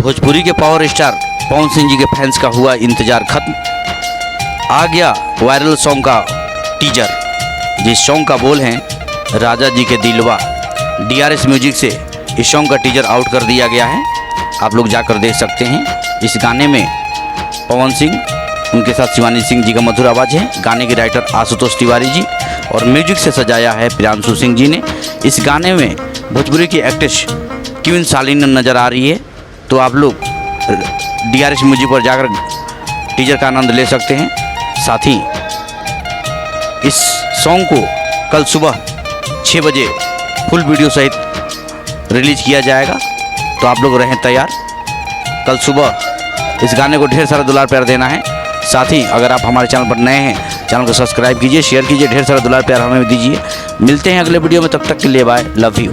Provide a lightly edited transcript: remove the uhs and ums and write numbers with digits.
भोजपुरी के power star Pawan Singh ji के fans का हुआ इंतजार खत्म। आ गया वायरल सॉन्ग का टीजर, जिस सॉन्ग का बोल है राजा जी के दिलवा। DRS म्यूजिक से इस सॉन्ग का टीजर आउट कर दिया गया है, आप लोग जाकर देख सकते हैं। इस गाने में पवन सिंह, उनके साथ शिवानी सिंह जी का मधुर आवाज़ है। गाने के राइटर आशुतोष तिवारी जी और म्यूजिक से सजाया है प्रियांशु सिंह जी ने। इस गाने में भोजपुरी की एक्ट्रेस क्वीन शालीन नज़र आ रही है, तो आप लोग DRS म्यूजिक पर जाकर टीजर का आनंद ले सकते हैं। साथ ही इस सॉन्ग को कल सुबह 6 बजे फुल वीडियो सहित रिलीज किया जाएगा, तो आप लोग रहें तैयार। कल सुबह इस गाने को ढेर सारा दुलार प्यार देना है। साथ ही अगर आप हमारे चैनल पर नए हैं, चैनल को सब्सक्राइब कीजिए, शेयर कीजिए, ढेर सारा दुलार प्यार हमें दीजिए। मिलते हैं अगले वीडियो में, तब तक के लिए बाय, लव यू।